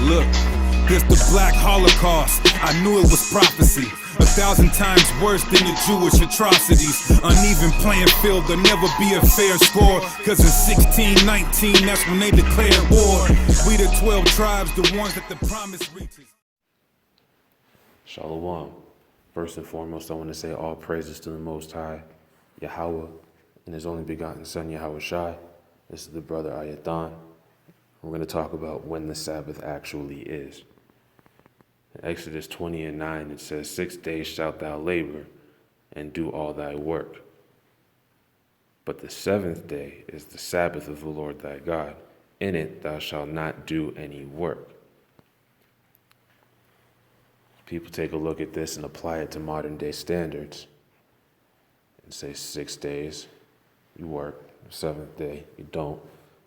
Look, this the Black Holocaust. I knew it was prophecy. 1,000 times worse than the Jewish atrocities. Uneven playing field, there'll never be a fair score. Cause in 1619, that's when they declared war. We the 12 tribes, the ones that the promise reaches. Shalom. First and foremost, I want to say all praises to the Most High, Yahweh, and His only begotten Son, Yahweh Shai. This is the brother Ayathan. We're going to talk about when the Sabbath actually is. In Exodus 20:9, it says, 6 days shalt thou labor and do all thy work. But the seventh day is the Sabbath of the Lord thy God. In it thou shalt not do any work. People take a look at this and apply it to modern day standards and say 6 days you work, seventh day you don't.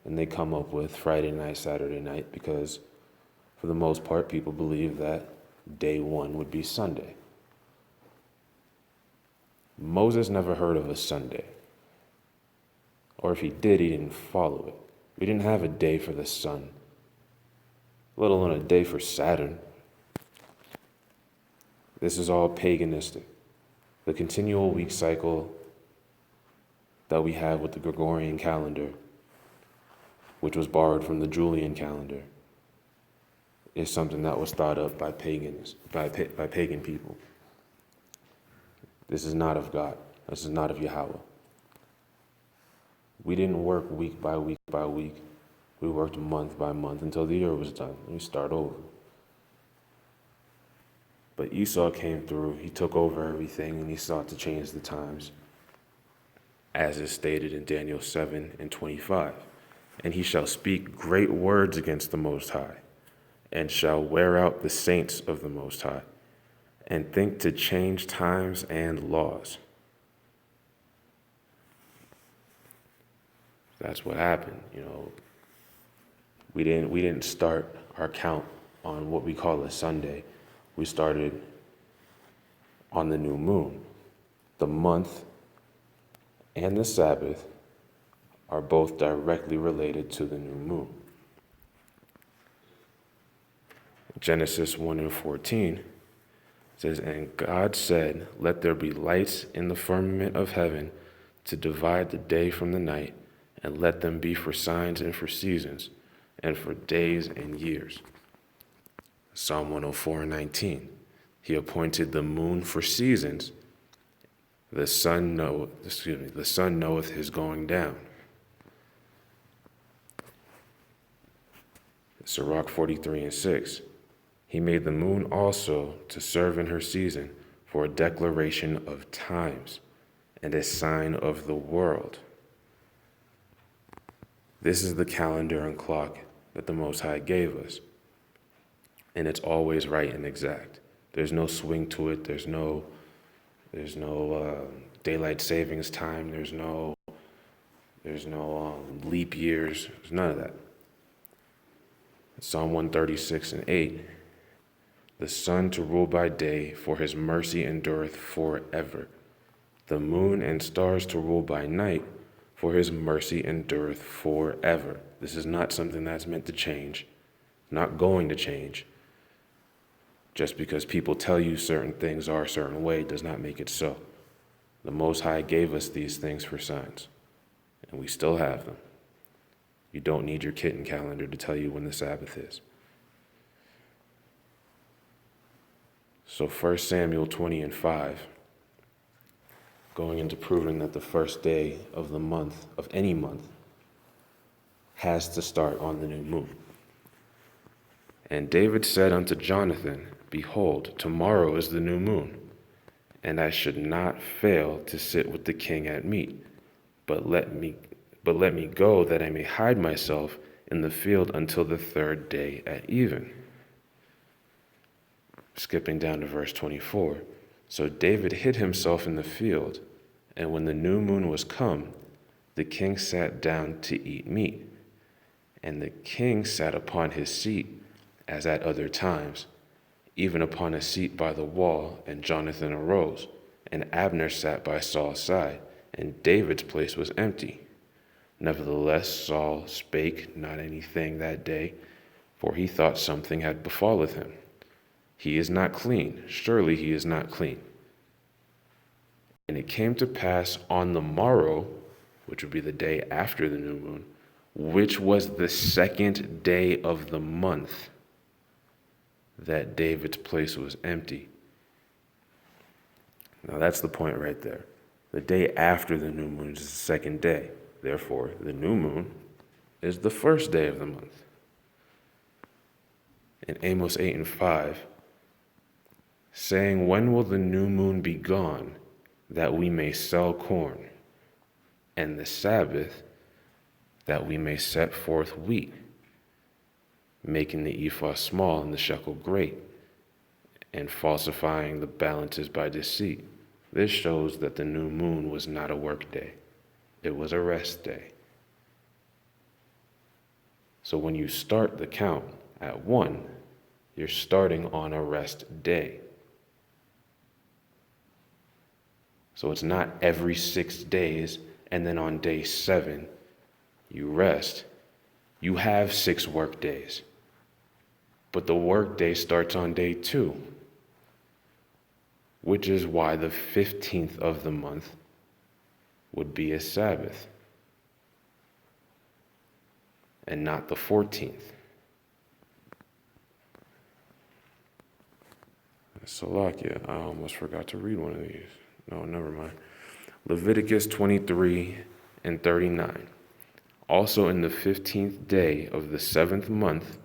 And they come up with Friday night, Saturday night, because for the most part, people believe that day one would be Sunday. Moses never heard of a Sunday. Or if he did, he didn't follow it. We didn't have a day for the sun, let alone a day for Saturn. This is all paganistic. The continual week cycle that we have with the Gregorian calendar, which was borrowed from the Julian calendar, is something that was thought up by pagans, by pagan people. This is not of God. This is not of Yahweh. We didn't work week by week by week. We worked month by month until the year was done. We start over. But Esau came through. He took over everything and he sought to change the times, as is stated in Daniel 7:25. And he shall speak great words against the Most High, and shall wear out the saints of the Most High, and think to change times and laws. That's what happened. We didn't start our count on what we call a Sunday. We started on the new moon. The month and the Sabbath are both directly related to the new moon. Genesis 1:14 says, and God said, let there be lights in the firmament of heaven to divide the day from the night, and let them be for signs and for seasons, and for days and years. Psalm 104:19, he appointed the moon for seasons. The sun knoweth his going down. Sirach 43:6, he made the moon also to serve in her season for a declaration of times and a sign of the world. This is the calendar and clock that the Most High gave us. And it's always right and exact. There's no swing to it. There's no daylight savings time. There's no leap years. There's none of that. Psalm 136:8, the sun to rule by day, for his mercy endureth forever. The moon and stars to rule by night, for his mercy endureth forever. This is not something that's meant to change, not going to change. Just because people tell you certain things are a certain way does not make it so. The Most High gave us these things for signs, and we still have them. You don't need your kitten calendar to tell you when the Sabbath is. So 1 Samuel 20:5, going into proving that the first day of the month, of any month, has to start on the new moon. And David said unto Jonathan, behold, tomorrow is the new moon, and I should not fail to sit with the king at meat, but let me go, that I may hide myself in the field until the third day at even. Skipping down to verse 24. So David hid himself in the field, and when the new moon was come, the king sat down to eat meat. And the king sat upon his seat, as at other times, even upon a seat by the wall, and Jonathan arose, and Abner sat by Saul's side, and David's place was empty. Nevertheless, Saul spake not anything that day, for he thought something had befalleth him. He is not clean, surely he is not clean. And it came to pass on the morrow, which would be the day after the new moon, which was the second day of the month, that David's place was empty. Now that's the point right there. The day after the new moon is the second day. Therefore, the new moon is the first day of the month. In Amos 8:5, saying, when will the new moon be gone, that we may sell corn, and the Sabbath, that we may set forth wheat, making the ephah small and the shekel great, and falsifying the balances by deceit. This shows that the new moon was not a work day. It was a rest day. So when you start the count at 1, you're starting on a rest day. So it's not every 6 days and then on day 7 you rest. You have 6 work days. But the work day starts on day 2, which is why the 15th of the month would be a Sabbath and not the 14th. Salakia, I almost forgot to read one of these. No, never mind. Leviticus 23:39. Also in the 15th day of the 7th month,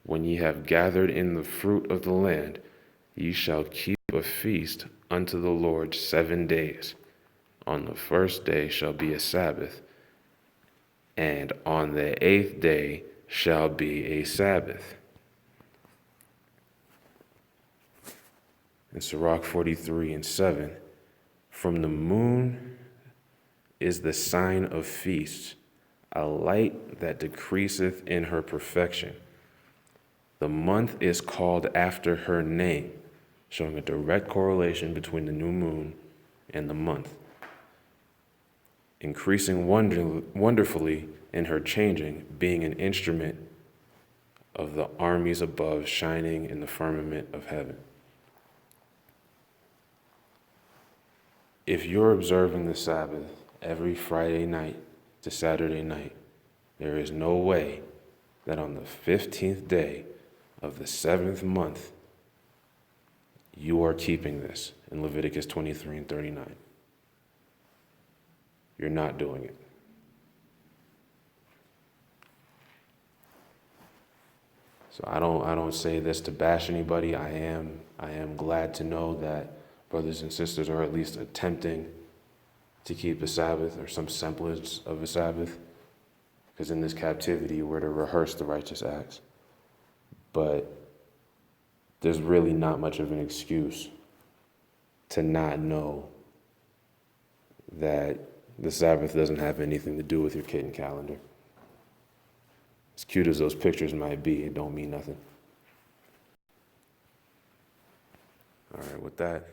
when ye have gathered in the fruit of the land, ye shall keep a feast unto the Lord 7 days. On the first day shall be a Sabbath, and on the 8th day shall be a Sabbath. In Sirach 43:7, from the moon is the sign of feasts, a light that decreaseth in her perfection. The month is called after her name, showing a direct correlation between the new moon and the month. Increasing wonderfully in her changing, being an instrument of the armies above, shining in the firmament of heaven. If you're observing the Sabbath every Friday night to Saturday night, there is no way that on the 15th day of the 7th month, you are keeping this in Leviticus 23:39. You're not doing it. So I don't say this to bash anybody. I am glad to know that brothers and sisters are at least attempting to keep a Sabbath or some semblance of a Sabbath, because in this captivity we're to rehearse the righteous acts. But there's really not much of an excuse to not know that the Sabbath doesn't have anything to do with your kitten calendar. As cute as those pictures might be, it don't mean nothing. All right, with that.